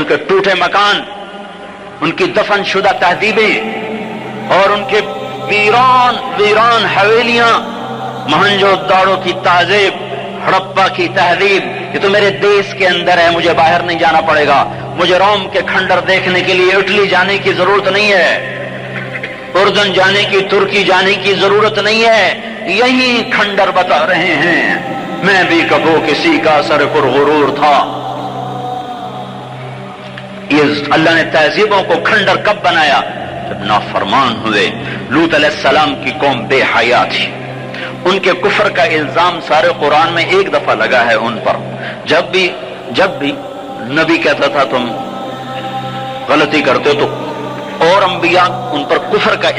उनके टूटे मकान, उनकी दफन शुदा तहजीबें और उनके वीरान हवेलियां, मोहनजोदाड़ो की तहजीब, हड़प्पा की तहजीब, ये तो मेरे देश के अंदर है, मुझे बाहर नहीं जाना पड़ेगा। मुझे रोम के खंडर देखने के लिए इटली जाने की जरूरत नहीं है, उर्दन जाने की, तुर्की जाने की जरूरत नहीं है, यही खंडर बता रहे हैं। मैं भी कबो किसी का सर गुरूर था। ये अल्लाह ने तहजीबों को खंडर कब बनाया? जब नाफरमान हुए। लूत अलैहिस्सलाम की कौम बेहया थी, उनके कुफर का इल्जाम सारे कुरान में एक दफा लगा है उन पर। जब भी नबी कहता था तुम गलती करते हो, तो और अंबिया उन पर कुफर का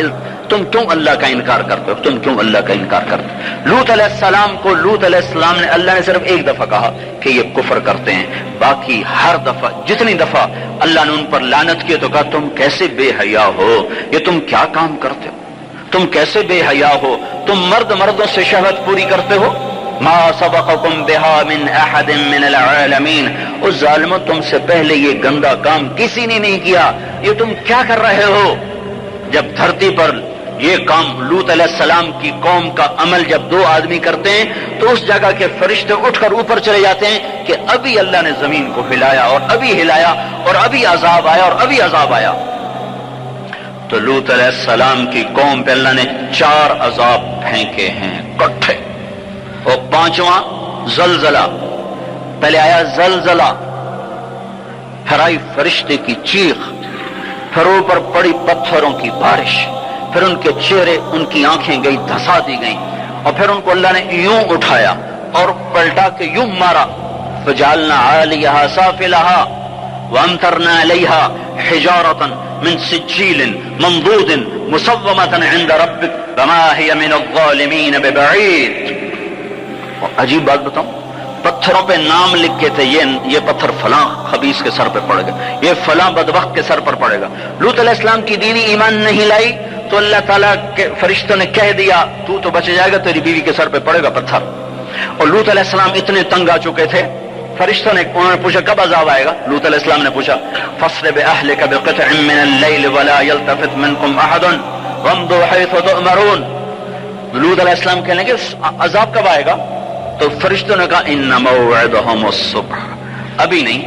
तुम क्यों अल्लाह का इनकार करते हो, तुम क्यों अल्लाह का इनकार करते हो। लूत अलैहिस्सलाम को लूत अलैहिस्सलाम ने, अल्लाह ने सिर्फ एक दफा कहा कि ये कुफर करते हैं, बाकी हर दफा जितनी दफा अल्लाह ने उन पर लानत की तो कहा तुम कैसे बेहया हो, ये तुम क्या काम करते हो, तुम कैसे बेहया हो, तुम मर्दों से शहवत पूरी करते हो। मा सबक़कुम बिहा मिन अहदिन मिनल आलमीन, उस जालिमों तुमसे पहले ये गंदा काम किसी ने नहीं किया, ये तुम क्या कर रहे हो। जब धरती पर ये काम लूत अलैहिस्सलाम की कौम का अमल जब दो आदमी करते हैं तो उस जगह के फरिश्ते उठकर ऊपर चले जाते हैं कि अभी अल्लाह ने जमीन को हिलाया और अभी हिलाया और अभी अजाब आया और अभी अजाब आया। तो लूत अलैहिस्सलाम की कौम पे अल्लाह ने 4 अजाब फेंके हैं इकट्ठे, और 5वां जलजला। पहले आया जलजला, फिर आई फरिश्ते की चीख, फिर ऊपर पड़ी पत्थरों की बारिश, फिर उनके चेहरे, उनकी आंखें गई धसा दी गई, और फिर उनको अल्लाह ने यूं उठाया और पलटा के यूं मारा। फजालना आलिहा साफिलहा वअमतरना अलैहा हिजारतन मिन सिज्जीलिन मंदूदिन मुसव्वमतन इंद रब्बिक वमा हिय मिनज़-ज़ालिमीन बिबईद। अजीब बात बताऊं, पत्थरों पे नाम लिखे थे, ये पत्थर फलां खबीस के सर पे पड़ेगा, ये फलां बदबख्त के सर पर पड़ेगा। लूत अलैहिस्सलाम की दीनी ईमान नहीं लाई तो अल्लाह ताला के फरिश्तों ने कह दिया तू तो बच जाएगा, तेरी बीवी के सर पे पड़ेगा पत्थर। और लूत अलैहिस्सलाम इतने तंग आ चुके थे, फरिश्तों ने, उन्होंने पूछा कब अज़ाब आएगा। लूत अलैहिस्सलाम ने पूछा फस्र बिअहलिका बिक़ित्अन मिनल लैल वला यल्तफित मिनकुम अहदुन वम्दू हैथु तु'मरून। लूत अलैहिस्सलाम कहने लगे अज़ाब कब आएगा? तो फरिश्तों ने कहा इन्ना मौइदहुमुस-सुब्ह, अभी नहीं,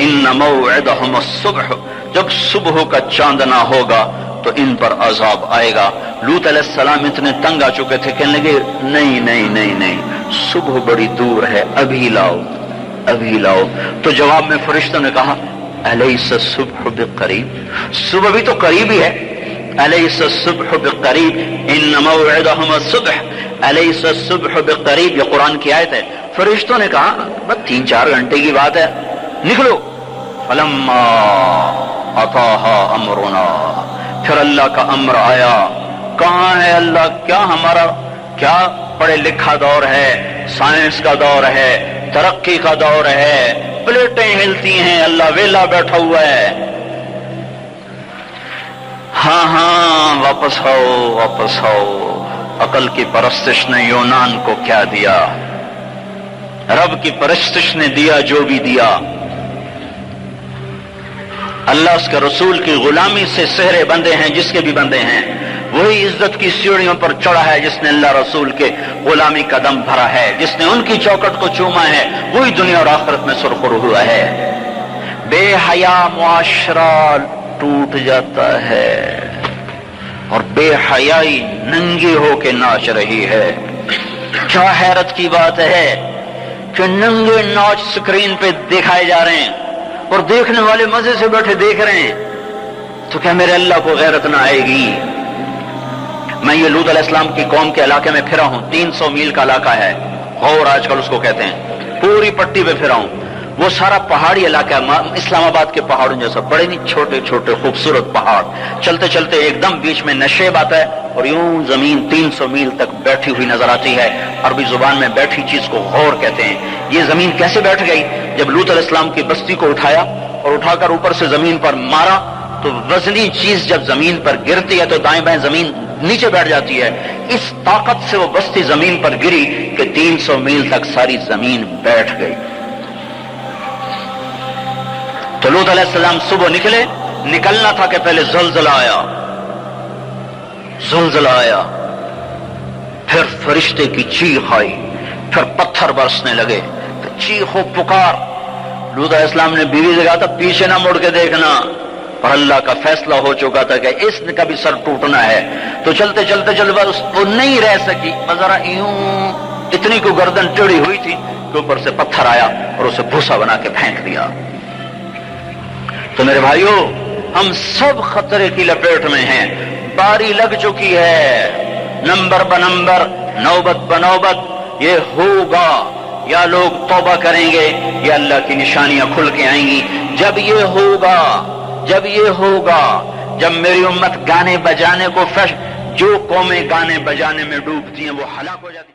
इन्ना मौइदहुमुस-सुब्ह, जब सुबह का चांदना होगा तो इन पर अजाब आएगा। लूत अलैहिस्सलाम इतने तंग आ चुके थे, कहने लगे नहीं नहीं नहीं नहीं, सुबह बड़ी दूर है, अभी लाओ अभी लाओ। तो जवाब में फरिश्तों ने कहा अलैसा सुब्ह बिक़रीब, सुबह भी तो करीब ही है। अलैसा सुब्ह बिक़रीब इन्ना मौइदहुमुस-सुब्ह अलैसा सुब्ह बिक़रीब, ये कुरान की आयत है। फरिश्तों ने कहा बस 3-4 घंटे की बात है, निकलो। फलम्मा अताहा अमरुना, फिर अल्लाह का अम्र आया। कहां है अल्लाह? क्या हमारा क्या पढ़े लिखा दौर है, साइंस का दौर है, तरक्की का दौर है, प्लेटें हिलती हैं, अल्लाह वेला बैठा हुआ है। हाँ वापस आओ वापस आओ। अकल की परस्तिश ने यूनान को क्या दिया, रब की परस्तिश ने दिया जो भी दिया। अल्लाह उसके रसूल की गुलामी से सेहरे बंधे हैं, जिसके भी बंधे हैं। वही इज्जत की सीढ़ियों पर चढ़ा है जिसने अल्लाह रसूल के गुलामी कदम भरा है, जिसने उनकी चौखट को चूमा है, वही दुनिया और आखिरत में सुरखरू हुआ है। बेहया मुआशरा टूट जाता है और बेहयाई नंगी होके नाच रही है। क्या हैरत की बात है कि नंगे नाच स्क्रीन पे दिखाए जा रहे हैं और देखने वाले मजे से बैठे देख रहे हैं, तो क्या मेरे अल्लाह को गैरत ना आएगी? मैं ये लूत अलैहिस्सलाम की कौम के इलाके में फिरा हूं, 300 मील का इलाका है, और आजकल उसको कहते हैं, पूरी पट्टी पे फिरा हूं। वो सारा पहाड़ी इलाका है, इस्लामाबाद के पहाड़ों जैसा, बड़े नहीं छोटे छोटे खूबसूरत पहाड़। चलते चलते एकदम बीच में नशेब आता है और यूं जमीन 300 मील तक बैठी हुई नजर आती है। अरबी जुबान में बैठी चीज को गौर कहते हैं। ये जमीन कैसे बैठ गई? जब लूत अलैहिस्सलाम की बस्ती को उठाया और उठाकर ऊपर से जमीन पर मारा तो वजनी चीज जब जमीन पर गिरती है तो दाएं बाएं जमीन नीचे बैठ जाती है। इस ताकत से वो बस्ती जमीन पर गिरी कि 300 मील तक सारी जमीन बैठ गई। तो تو لوط علیہ السلام صبح نکلے، نکلنا تھا کہ پہلے زلزلہ آیا، زلزلہ آیا، پھر فرشتے کی چیخ آئی، پھر پتھر برسنے لگے، پھر چیخ و پکار۔ لوط علیہ السلام نے بیوی سے کہا تھا پیچھے نہ مڑ کے دیکھنا، اور اللہ کا فیصلہ ہو چکا تھا کہ اس کا بھی سر ٹوٹنا ہے۔ تو چلتے چلتے وہ نہیں رہ سکی، ذرا یوں اتنی کو گردن ٹیڑھی ہوئی تھی کہ اوپر سے پتھر آیا اور اسے بھوسا بنا کے پھینک دیا۔ تو میرے بھائیو، ہم سب خطرے کی لپیٹ میں ہیں، باری لگ چکی ہے، نمبر بنمبر، نوبت بنوبت، یہ ہوگا۔ یا لوگ توبہ کریں گے یا اللہ کی نشانیاں کھل کے آئیں گی۔ جب یہ ہوگا، جب یہ ہوگا، جب میری امت گانے بجانے کو جو قومیں گانے بجانے میں ڈوبتی ہیں وہ ہلاک ہو جاتی ہیں۔